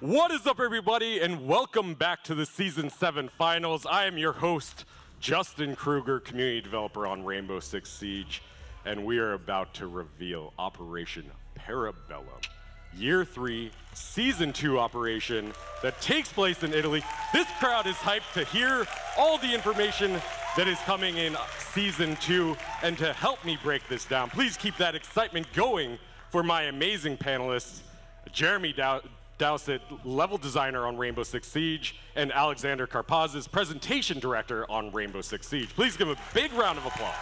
What is up, everybody, and welcome back to the Season 7 Finals. I am your host, Justin Kruger, community developer on Rainbow Six Siege, and we are about to reveal Operation Parabellum, Year 3, Season 2 operation that takes place in Italy. This crowd is hyped to hear all the information that is coming in Season 2, and to help me break this down, please keep that excitement going for my amazing panelists, Jeremy Dowsett, level designer on Rainbow Six Siege, and Alexander Karpazis, presentation director on Rainbow Six Siege. Please give a big round of applause.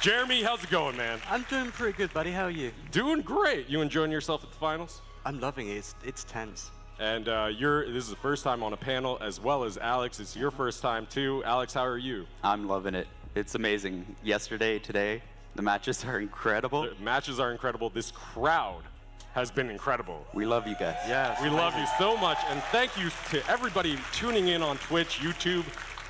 Jeremy, how's it going, man? I'm doing pretty good, buddy. How are you? Doing great. You enjoying yourself at the finals? I'm loving it. It's tense. And this is the first time on a panel, as well as Alex. It's your first time, too. Alex, how are you? I'm loving it. It's amazing. Yesterday, today, the matches are incredible. The matches are incredible. This crowd has been incredible. We love you guys. Yeah, we love you so much, and thank you to everybody tuning in on Twitch, YouTube,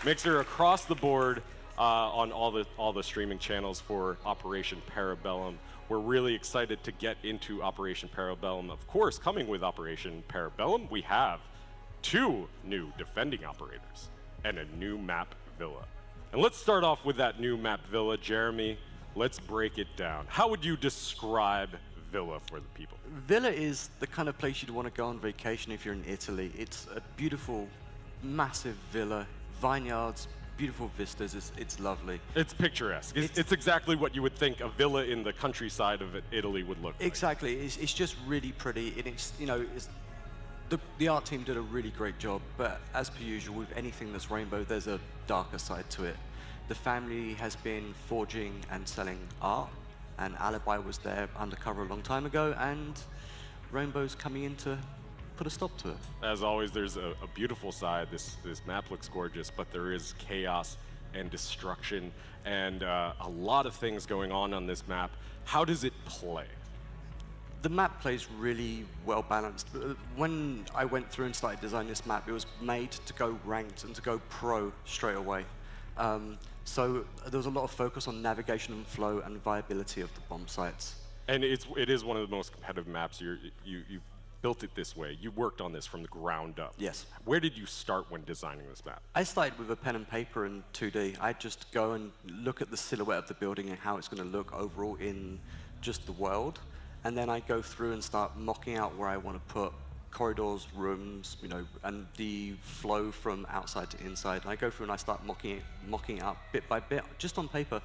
Mixer, across the board on all the streaming channels for Operation Parabellum. We're really excited to get into Operation Parabellum. Of course, coming with Operation Parabellum, we have 2 new defending operators and a new map villa. And let's start off with that new map villa. Jeremy, let's break it down. How would you describe Villa for the people? Villa is the kind of place you'd want to go on vacation if you're in Italy. It's a beautiful, massive villa, vineyards, beautiful vistas. It's lovely. It's picturesque. It's exactly what you would think a villa in the countryside of Italy would look like. Exactly. It's just really pretty. And it's, you know, the art team did a really great job. But as per usual, with anything that's rainbow, there's a darker side to it. The family has been forging and selling art, and Alibi was there undercover a long time ago, and Rainbow's coming in to put a stop to it. As always, there's a beautiful side. This map looks gorgeous, but there is chaos and destruction and a lot of things going on this map. How does it play? The map plays really well balanced. When I went through and started designing this map, it was made to go ranked and to go pro straight away. So there was a lot of focus on navigation and flow and viability of the bomb sites. And it is one of the most competitive maps. You built it this way. You worked on this from the ground up. Yes. Where did you start when designing this map? I started with a pen and paper in 2D. I just go and look at the silhouette of the building and how it's going to look overall in just the world. And then I go through and start mocking out where I want to put corridors, rooms, you know, and the flow from outside to inside. And I go through and I start mocking it up bit by bit, just on paper.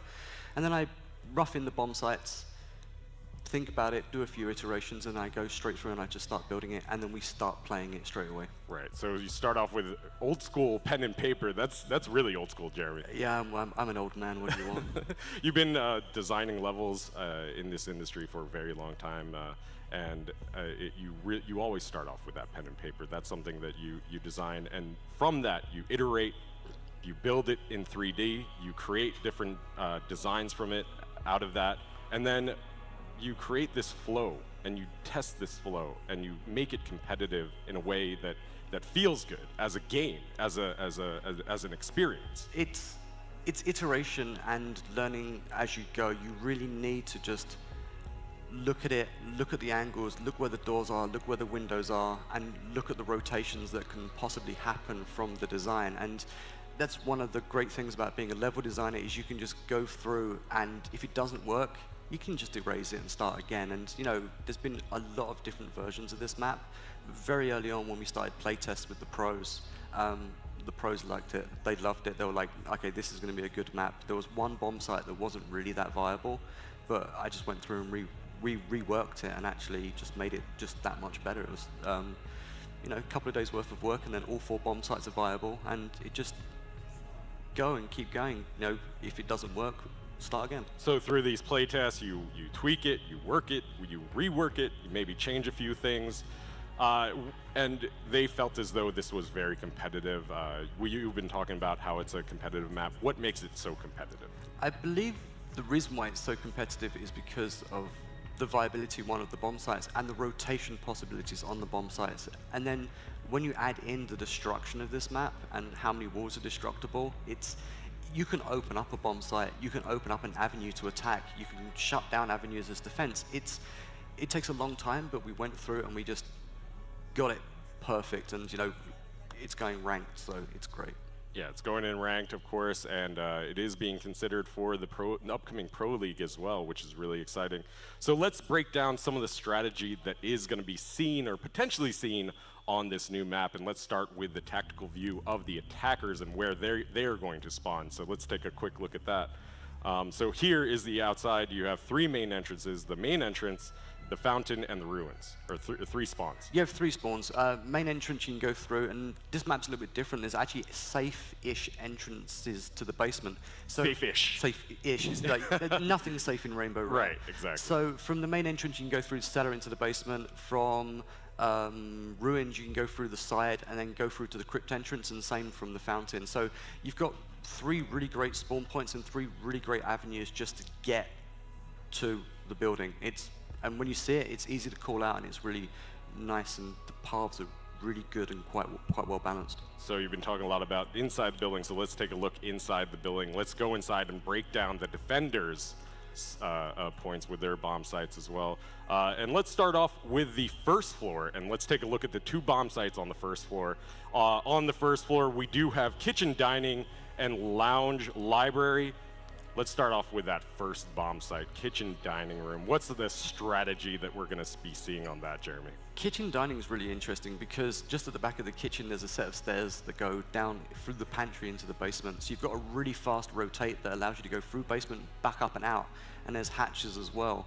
And then I rough in the bomb sites, think about it, do a few iterations, and I go straight through and I just start building it, and then we start playing it straight away. Right, so you start off with old school pen and paper. That's really old school, Jeremy. Yeah, I'm an old man, what do you want? You've been designing levels in this industry for a very long time, and you always start off with that pen and paper. That's something that you design, and from that you iterate, you build it in 3D, you create different designs from it out of that, and then you create this flow, and you test this flow, and you make it competitive in a way that feels good as a game, as an experience. It's iteration and learning as you go. You really need to just look at it, look at the angles, look where the doors are, look where the windows are, and look at the rotations that can possibly happen from the design. And that's one of the great things about being a level designer, is you can just go through, and if it doesn't work, you can just erase it and start again. And you know, there's been a lot of different versions of this map. Very early on when we started playtests with the pros liked it, they loved it. They were like, okay, this is gonna be a good map. There was one bomb site that wasn't really that viable, but I just went through and reworked it and actually just made it just that much better. It was, you know, a couple of days worth of work, and then all 4 bomb sites are viable, and it just go and keep going. You know, if it doesn't work, start again. So through these playtests, you tweak it, you work it, you rework it, you maybe change a few things, and they felt as though this was very competitive. You've been talking about how it's a competitive map. What makes it so competitive? I believe the reason why it's so competitive is because of the viability, one, of the bomb sites, and the rotation possibilities on the bomb sites. And then when you add in the destruction of this map and how many walls are destructible, you can open up a bomb site, you can open up an avenue to attack, you can shut down avenues as defense. it takes a long time, but we went through it and we just got it perfect. And it's going ranked, so it's great. Yeah, it's going in ranked, of course, and it is being considered for the upcoming Pro League as well, which is really exciting. So let's break down some of the strategy that is going to be seen or potentially seen on this new map, and let's start with the tactical view of the attackers and where they are going to spawn. So let's take a quick look at that. So here is the outside. You have 3 main entrances: the main entrance, the fountain, and the ruins, or 3 spawns. You have 3 spawns. Main entrance you can go through, and this map's a little bit different. There's actually safe-ish entrances to the basement. So Safe-ish. Safe-ish. It's like, nothing's safe in Rainbow, right? Right, exactly. So from the main entrance, you can go through the cellar into the basement. From ruins, you can go through the side, and then go through to the crypt entrance, and same from the fountain. So you've got 3 really great spawn points and 3 really great avenues just to get to the building. And when you see it, it's easy to call out, and it's really nice, and the paths are really good and quite well balanced. So you've been talking a lot about inside the building, so let's take a look inside the building. Let's go inside and break down the defenders' points with their bomb sites as well. And let's start off with the first floor, and let's take a look at the 2 bomb sites on the first floor. On the first floor, we do have kitchen, dining, and lounge library. Let's start off with that first bomb site, kitchen dining room. What's the strategy that we're going to be seeing on that, Jeremy? Kitchen dining is really interesting because just at the back of the kitchen, there's a set of stairs that go down through the pantry into the basement. So you've got a really fast rotate that allows you to go through basement, back up and out, and there's hatches as well.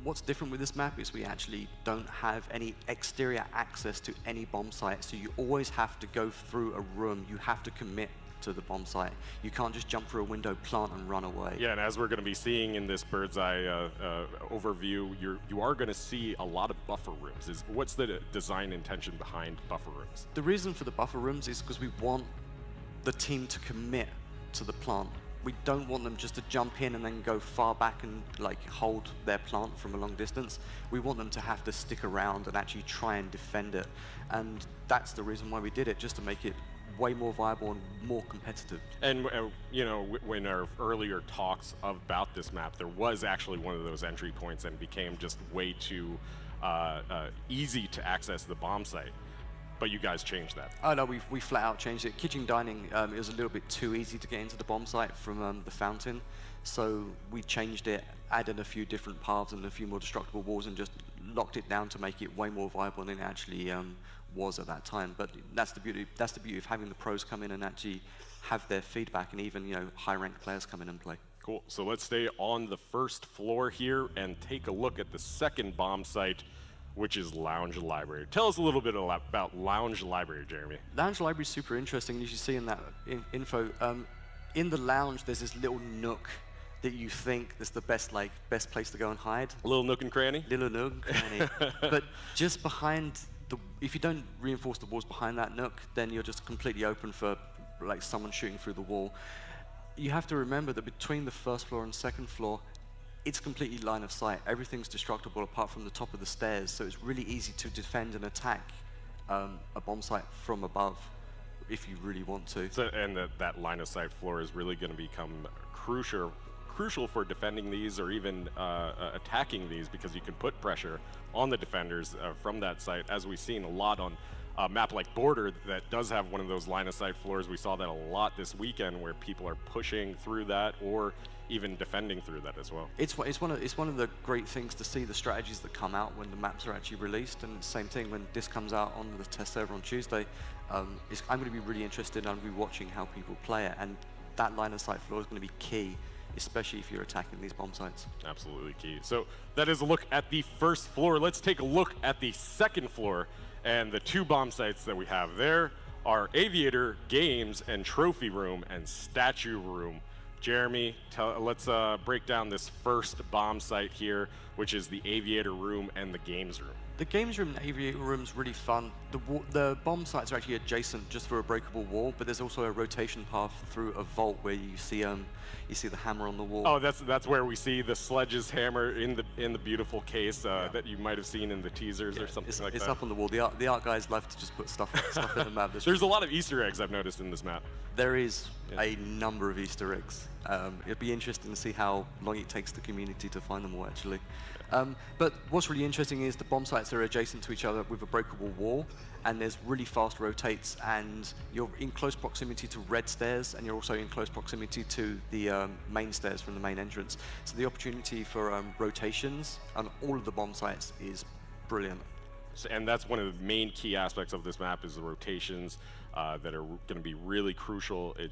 What's different with this map is we actually don't have any exterior access to any bomb site, so you always have to go through a room. You have to commit to the bomb site. You can't just jump through a window, plant, and run away. Yeah, and as we're going to be seeing in this bird's eye overview, you are going to see a lot of buffer rooms. What's the design intention behind buffer rooms? The reason for the buffer rooms is because we want the team to commit to the plant. We don't want them just to jump in and then go far back and hold their plant from a long distance. We want them to have to stick around and actually try and defend it. And that's the reason why we did it, just to make it way more viable and more competitive. And when our earlier talks about this map, there was actually one of those entry points and became just way too easy to access the bomb site. But you guys changed that. Oh no, we flat out changed it. Kitchen dining, it was a little bit too easy to get into the bomb site from the fountain. So we changed it, added a few different paths and a few more destructible walls, and just locked it down to make it way more viable than it actually was at that time. But that's the beauty of having the pros come in and actually have their feedback, and even high-ranked players come in and play. Cool. So let's stay on the first floor here and take a look at the second bomb site, which is Lounge Library. Tell us a little bit about Lounge Library, Jeremy. Lounge Library is super interesting. As you see in that info, in the lounge there's this little nook that you think is the best place to go and hide. A little nook and cranny? Little nook and cranny. But just behind if you don't reinforce the walls behind that nook, then you're just completely open for someone shooting through the wall. You have to remember that between the first floor and second floor, it's completely line of sight. Everything's destructible apart from the top of the stairs, so it's really easy to defend and attack a bomb site from above if you really want to. So, and that line of sight floor is really going to become crucial for defending these or even attacking these, because you can put pressure on the defenders from that site, as we've seen a lot on a map like Border that does have one of those line of sight floors. We saw that a lot this weekend, where people are pushing through that or even defending through that as well. It's one of the great things to see the strategies that come out when the maps are actually released. And same thing when this comes out on the test server on Tuesday. I'm going to be really interested, and I'll be watching how people play it. And that line of sight floor is going to be key, especially if you're attacking these bomb sites. Absolutely key. So that is a look at the first floor. Let's take a look at the second floor. And the two bomb sites that we have there are Aviator, Games, and Trophy Room, and Statue Room. Jeremy, let's break down this first bomb site here, which is the Aviator Room and the Games Room. The games room and aviator room's really fun. The bomb sites are actually adjacent just for a breakable wall, but there's also a rotation path through a vault where you see the hammer on the wall. Oh, that's where we see the Sledge's hammer in the beautiful case that you might have seen in the teasers or something like that. It's up on the wall. The art guys love to just put stuff in the map. There's a lot of Easter eggs I've noticed in this map. There is a number of Easter eggs. It'd be interesting to see how long it takes the community to find them all, actually. But what's really interesting is the bomb sites are adjacent to each other with a breakable wall, and there's really fast rotates, and you're in close proximity to red stairs, and you're also in close proximity to the main stairs from the main entrance. So the opportunity for rotations on all of the bomb sites is brilliant. And that's one of the main key aspects of this map is the rotations that are going to be really crucial. It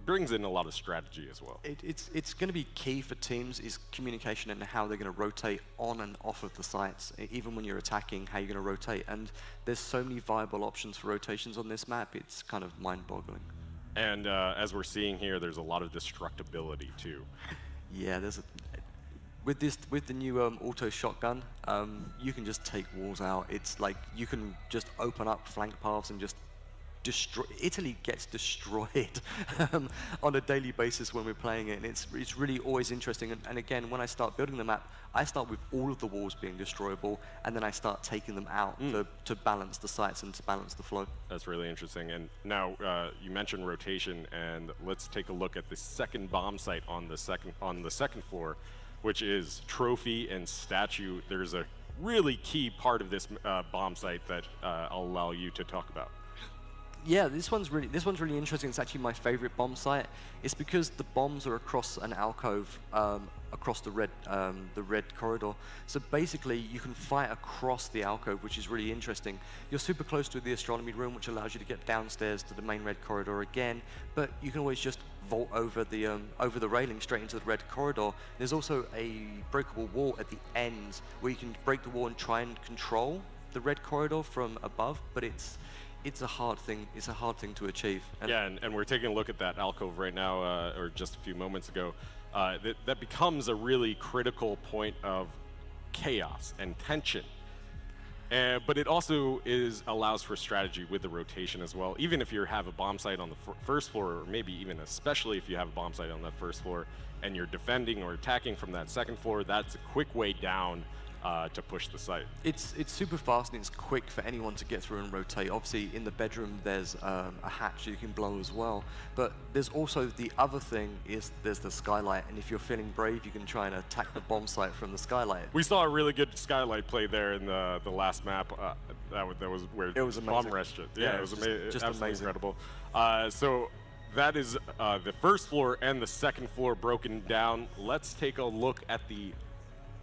brings in a lot of strategy as well. It's going to be key for teams is communication and how they're going to rotate on and off of the sites, even when you're attacking, how you're going to rotate. And there's so many viable options for rotations on this map, it's kind of mind-boggling. And as we're seeing here, there's a lot of destructibility too. Yeah, with the new auto shotgun, you can just take walls out. It's like you can just open up flank paths and just destroy. Italy gets destroyed on a daily basis when we're playing it, and it's really always interesting. And again, when I start building the map, I start with all of the walls being destroyable, and then I start taking them out to balance the sites and to balance the flow. That's really interesting. And now you mentioned rotation, and let's take a look at the second bomb site on the second floor, which is trophy and statue. There's a really key part of this bomb site that I'll allow you to talk about. Yeah, this one's really interesting. It's actually my favorite bomb site. It's because the bombs are across an alcove, across the red corridor. So basically, you can fight across the alcove, which is really interesting. You're super close to the astronomy room, which allows you to get downstairs to the main red corridor again. But you can always just vault over the railing straight into the red corridor. There's also a breakable wall at the end where you can break the wall and try and control the red corridor from above, but it's a hard thing. It's a hard thing to achieve. And we're taking a look at that alcove right now, or just a few moments ago. That becomes a really critical point of chaos and tension. But it also allows for strategy with the rotation as well. Even if you have a bomb site on the first floor, or maybe even especially if you have a bomb site on that first floor, and you're defending or attacking from that second floor, that's a quick way down to push the site. It's super fast and it's quick for anyone to get through and rotate. Obviously, in the bedroom, there's a hatch you can blow as well. But there's also the other thing is there's the skylight, and if you're feeling brave, you can try and attack the bomb site from the skylight. We saw a really good skylight play there in the last map. That was where it was bomb rushed it. Yeah, it was just absolutely amazing. incredible. So that is the first floor and the second floor broken down. Let's take a look at the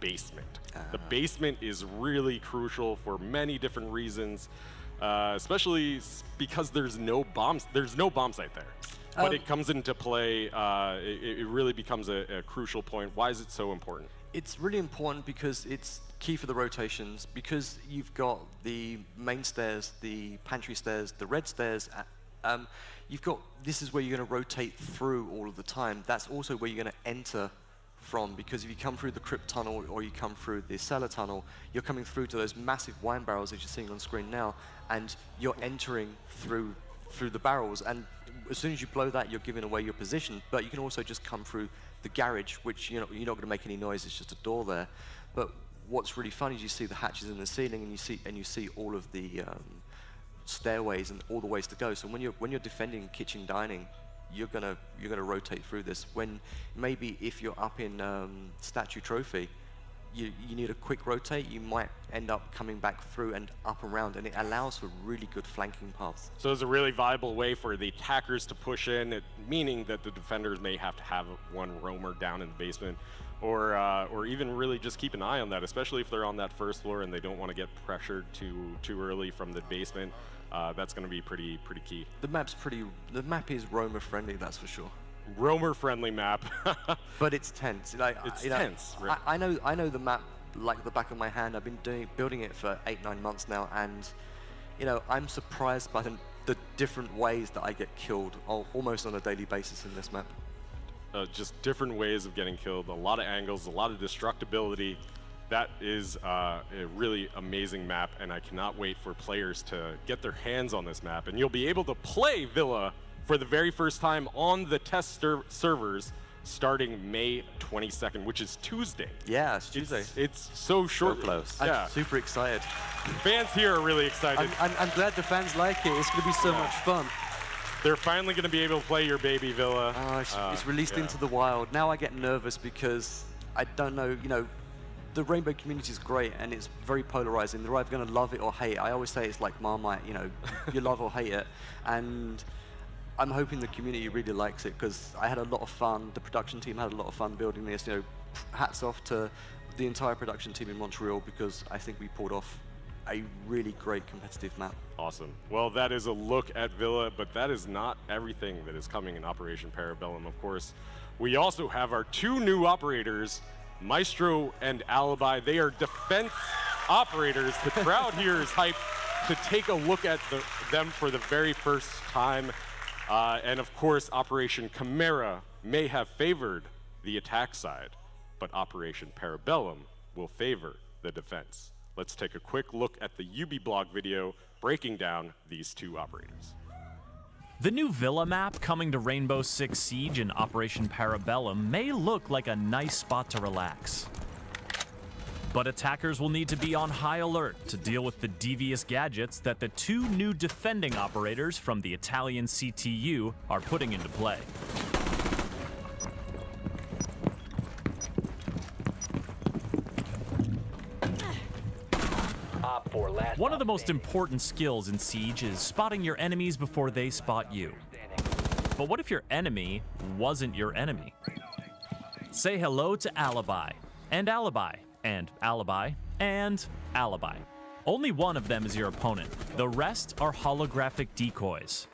basement. The basement is really crucial for many different reasons, especially because there's no bomb site there. But it comes into play. It really becomes a crucial point. Why is it so important? It's really important because it's key for the rotations, because you've got the main stairs, the pantry stairs, the red stairs. This is where you're going to rotate through all of the time. That's also where you're going to enter from, because if you come through the crypt tunnel or you come through the cellar tunnel, you're coming through to those massive wine barrels that you're seeing on screen now, and you're entering through the barrels, and as soon as you blow that, you're giving away your position. But you can also just come through the garage, which you're not going to make any noise, it's just a door there. But what's really fun is you see the hatches in the ceiling, and you see all of the stairways and all the ways to go. So when you're defending kitchen dining, you're gonna rotate through this. When maybe if you're up in statue trophy, you need a quick rotate, you might end up coming back through and up around, and it allows for really good flanking paths. So it's a really viable way for the attackers to push in, meaning that the defenders may have to have one roamer down in the basement, or even really just keep an eye on that, especially if they're on that first floor and they don't want to get pressured too early from the basement. That's going to be pretty key. The map is roamer friendly, that's for sure. Roamer friendly map. But it's tense. It's tense. Right? I know the map like the back of my hand. I've been building it for 8-9 months now, and I'm surprised by the different ways that I get killed almost on a daily basis in this map. Just different ways of getting killed, a lot of angles, a lot of destructibility. That is a really amazing map, and I cannot wait for players to get their hands on this map. And you'll be able to play Villa for the very first time on the test servers starting May 22nd, which is Tuesday. Yeah, it's Tuesday. It's so short. So close. Yeah. I'm super excited. Fans here are really excited. I'm glad the fans like it. It's going to be so much fun. They're finally going to be able to play your baby Villa. Oh, it's released into the wild. Now I get nervous because I don't know, the Rainbow community is great and it's very polarizing. They're either going to love it or hate it. I always say it's like Marmite, you love or hate it. And I'm hoping the community really likes it because I had a lot of fun. The production team had a lot of fun building this. Hats off to the entire production team in Montreal because I think we pulled off a really great competitive map. Awesome. Well, that is a look at Villa, but that is not everything that is coming in Operation Parabellum, of course. We also have our two new operators, Maestro and Alibi. They are defense operators. The crowd here is hyped to take a look at them for the very first time. And of course, Operation Chimera may have favored the attack side, but Operation Parabellum will favor the defense. Let's take a quick look at the UbiBlog video breaking down these two operators. The new Villa map coming to Rainbow Six Siege in Operation Parabellum may look like a nice spot to relax. But attackers will need to be on high alert to deal with the devious gadgets that the two new defending operators from the Italian CTU are putting into play. One of the most important skills in Siege is spotting your enemies before they spot you. But what if your enemy wasn't your enemy? Say hello to Alibi, and Alibi, and Alibi, and Alibi. Only one of them is your opponent. The rest are holographic decoys.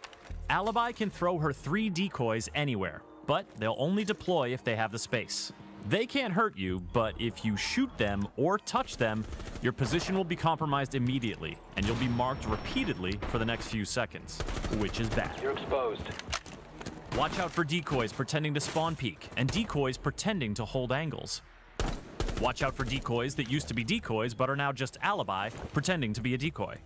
Alibi can throw her 3 decoys anywhere, but they'll only deploy if they have the space. They can't hurt you, but if you shoot them or touch them, your position will be compromised immediately, and you'll be marked repeatedly for the next few seconds, which is bad. You're exposed. Watch out for decoys pretending to spawn peek, and decoys pretending to hold angles. Watch out for decoys that used to be decoys but are now just Alibi, pretending to be a decoy.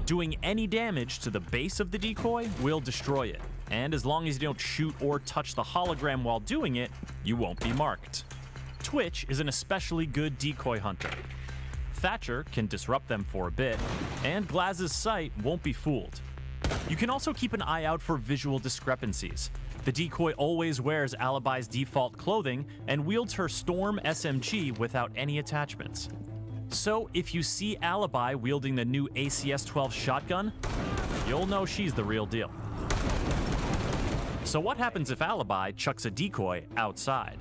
Doing any damage to the base of the decoy will destroy it, and as long as you don't shoot or touch the hologram while doing it, you won't be marked. Twitch is an especially good decoy hunter. Thatcher can disrupt them for a bit, and Glaz's sight won't be fooled. You can also keep an eye out for visual discrepancies. The decoy always wears Alibi's default clothing and wields her Storm SMG without any attachments. So if you see Alibi wielding the new ACS-12 shotgun, you'll know she's the real deal. So what happens if Alibi chucks a decoy outside?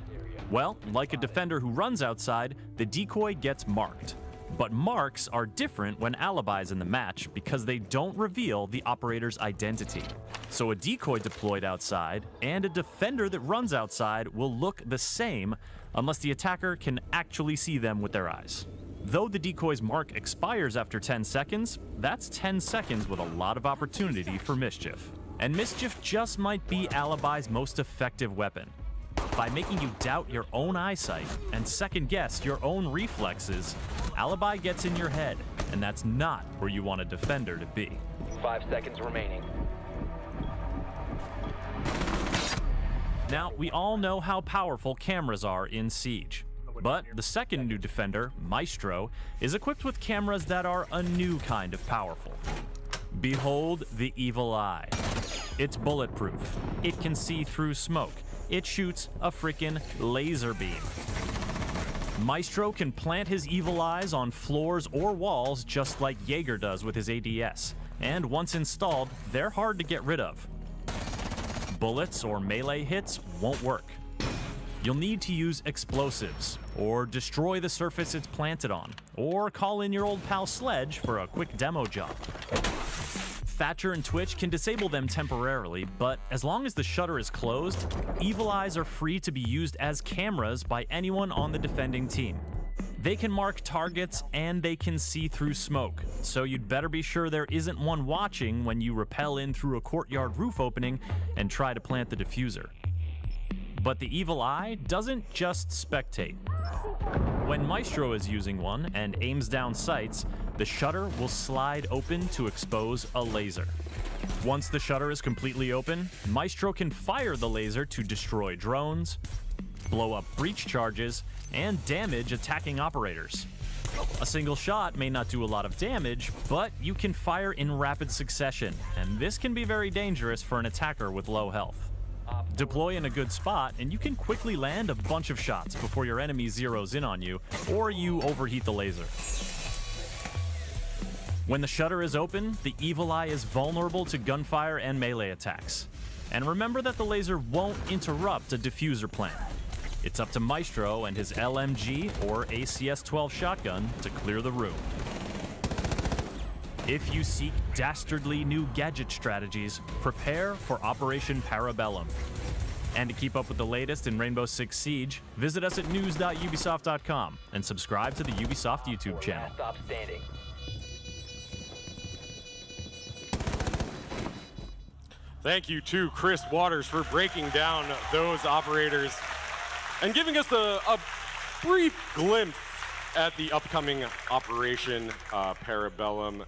Well, like a defender who runs outside, the decoy gets marked. But marks are different when Alibi's in the match because they don't reveal the operator's identity. So a decoy deployed outside and a defender that runs outside will look the same unless the attacker can actually see them with their eyes. Though the decoy's mark expires after 10 seconds, that's 10 seconds with a lot of opportunity for mischief. And mischief just might be Alibi's most effective weapon. By making you doubt your own eyesight and second-guess your own reflexes, Alibi gets in your head, and that's not where you want a defender to be. 5 seconds remaining. Now, we all know how powerful cameras are in Siege. But the second new defender, Maestro, is equipped with cameras that are a new kind of powerful. Behold the Evil Eye. It's bulletproof. It can see through smoke. It shoots a frickin' laser beam. Maestro can plant his evil eyes on floors or walls just like Jaeger does with his ADS. And once installed, they're hard to get rid of. Bullets or melee hits won't work. You'll need to use explosives, or destroy the surface it's planted on, or call in your old pal Sledge for a quick demo job. Thatcher and Twitch can disable them temporarily, but as long as the shutter is closed, Evil Eyes are free to be used as cameras by anyone on the defending team. They can mark targets and they can see through smoke, so you'd better be sure there isn't one watching when you rappel in through a courtyard roof opening and try to plant the diffuser. But the evil eye doesn't just spectate. When Maestro is using one and aims down sights, the shutter will slide open to expose a laser. Once the shutter is completely open, Maestro can fire the laser to destroy drones, blow up breach charges, and damage attacking operators. A single shot may not do a lot of damage, but you can fire in rapid succession, and this can be very dangerous for an attacker with low health. Deploy in a good spot, and you can quickly land a bunch of shots before your enemy zeroes in on you, or you overheat the laser. When the shutter is open, the evil eye is vulnerable to gunfire and melee attacks. And remember that the laser won't interrupt a diffuser plan. It's up to Maestro and his LMG or ACS-12 shotgun to clear the room. If you seek dastardly new gadget strategies, prepare for Operation Parabellum. And to keep up with the latest in Rainbow Six Siege, visit us at news.ubisoft.com and subscribe to the Ubisoft YouTube channel. Stop standing. Thank you to Chris Waters for breaking down those operators and giving us a brief glimpse at the upcoming Operation Parabellum.